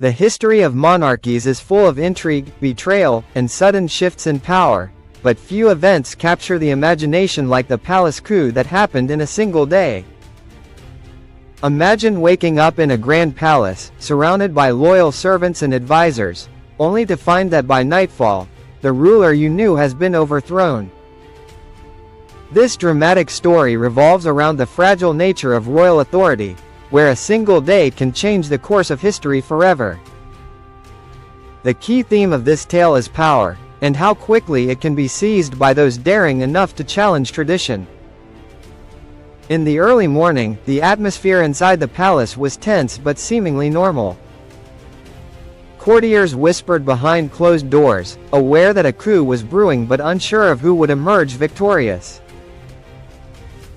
The history of monarchies is full of intrigue, betrayal, and sudden shifts in power, but few events capture the imagination like the Palace Coup that happened in a single day. Imagine waking up in a grand palace, surrounded by loyal servants and advisors, only to find that by nightfall, the ruler you knew has been overthrown. This dramatic story revolves around the fragile nature of royal authority, where a single day can change the course of history forever. The key theme of this tale is power, and how quickly it can be seized by those daring enough to challenge tradition. In the early morning, the atmosphere inside the palace was tense but seemingly normal. Courtiers whispered behind closed doors, aware that a coup was brewing but unsure of who would emerge victorious.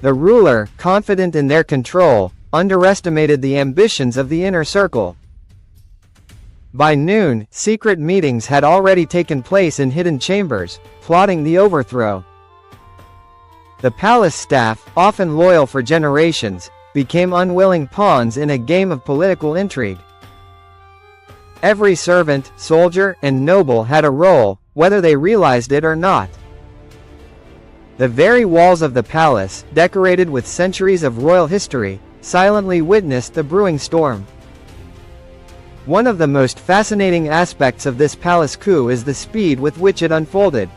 The ruler, confident in their control, underestimated the ambitions of the inner circle. By noon, secret meetings had already taken place in hidden chambers, plotting the overthrow. The palace staff, often loyal for generations, became unwilling pawns in a game of political intrigue. Every servant, soldier, and noble had a role, whether they realized it or not. The very walls of the palace, decorated with centuries of royal history, silently witnessed the brewing storm. One of the most fascinating aspects of this palace coup is the speed with which it unfolded.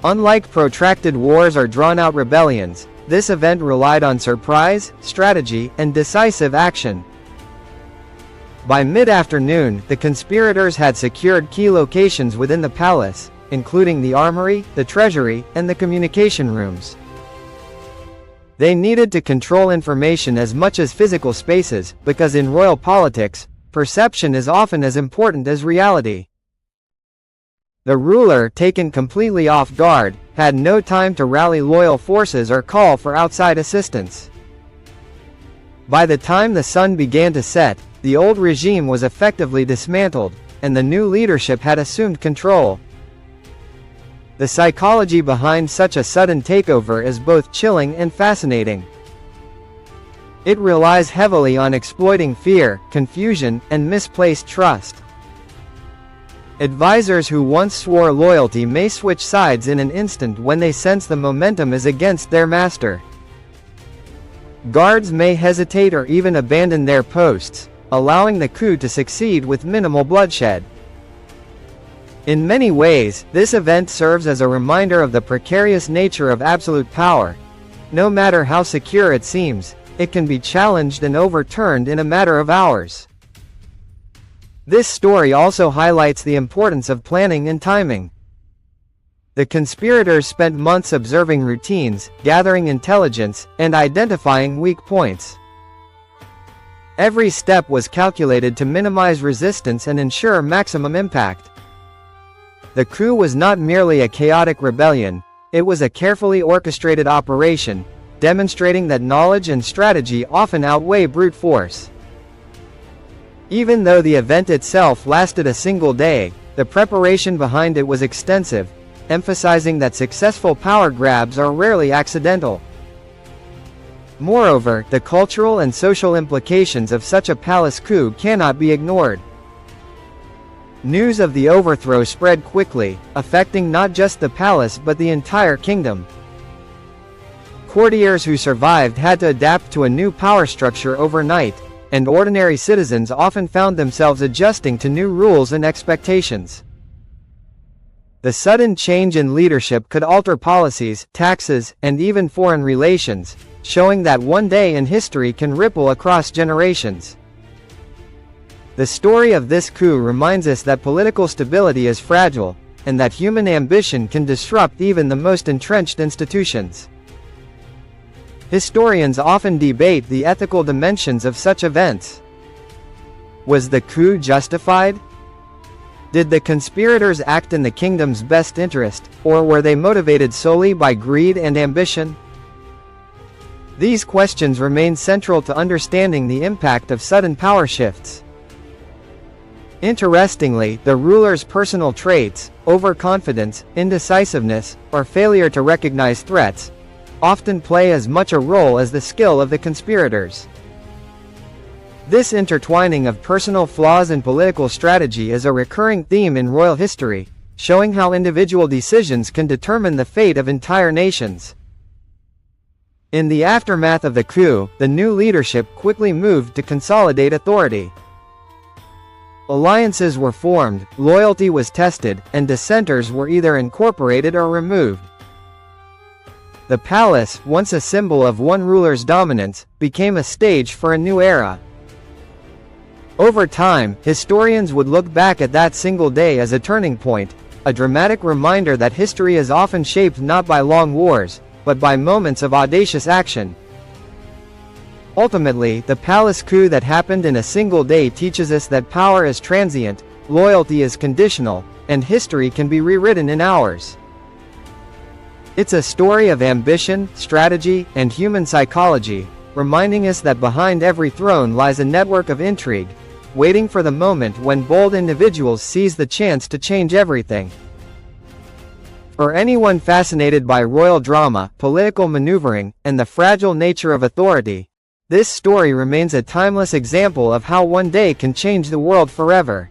Unlike protracted wars or drawn-out rebellions, this event relied on surprise, strategy, and decisive action. By mid-afternoon, the conspirators had secured key locations within the palace, including the armory, the treasury, and the communication rooms. They needed to control information as much as physical spaces, because in royal politics, perception is often as important as reality. The ruler, taken completely off guard, had no time to rally loyal forces or call for outside assistance. By the time the sun began to set, the old regime was effectively dismantled, and the new leadership had assumed control. The psychology behind such a sudden takeover is both chilling and fascinating. It relies heavily on exploiting fear, confusion, and misplaced trust. Advisors who once swore loyalty may switch sides in an instant when they sense the momentum is against their master. Guards may hesitate or even abandon their posts, allowing the coup to succeed with minimal bloodshed. In many ways, this event serves as a reminder of the precarious nature of absolute power. No matter how secure it seems, it can be challenged and overturned in a matter of hours. This story also highlights the importance of planning and timing. The conspirators spent months observing routines, gathering intelligence, and identifying weak points. Every step was calculated to minimize resistance and ensure maximum impact. The coup was not merely a chaotic rebellion, it was a carefully orchestrated operation, demonstrating that knowledge and strategy often outweigh brute force. Even though the event itself lasted a single day, the preparation behind it was extensive, emphasizing that successful power grabs are rarely accidental. Moreover, the cultural and social implications of such a palace coup cannot be ignored. News of the overthrow spread quickly, affecting not just the palace but the entire kingdom. Courtiers who survived had to adapt to a new power structure overnight, and ordinary citizens often found themselves adjusting to new rules and expectations. The sudden change in leadership could alter policies, taxes, and even foreign relations, showing that one day in history can ripple across generations. The story of this coup reminds us that political stability is fragile, and that human ambition can disrupt even the most entrenched institutions. Historians often debate the ethical dimensions of such events. Was the coup justified? Did the conspirators act in the kingdom's best interest, or were they motivated solely by greed and ambition? These questions remain central to understanding the impact of sudden power shifts. Interestingly, the ruler's personal traits, overconfidence, indecisiveness, or failure to recognize threats, often play as much a role as the skill of the conspirators. This intertwining of personal flaws and political strategy is a recurring theme in royal history, showing how individual decisions can determine the fate of entire nations. In the aftermath of the coup, the new leadership quickly moved to consolidate authority. Alliances were formed, loyalty was tested, and dissenters were either incorporated or removed. The palace, once a symbol of one ruler's dominance, became a stage for a new era. Over time, historians would look back at that single day as a turning point, a dramatic reminder that history is often shaped not by long wars, but by moments of audacious action. Ultimately, the palace coup that happened in a single day teaches us that power is transient, loyalty is conditional, and history can be rewritten in hours. It's a story of ambition, strategy, and human psychology, reminding us that behind every throne lies a network of intrigue, waiting for the moment when bold individuals seize the chance to change everything. For anyone fascinated by royal drama, political maneuvering, and the fragile nature of authority, this story remains a timeless example of how one day can change the world forever.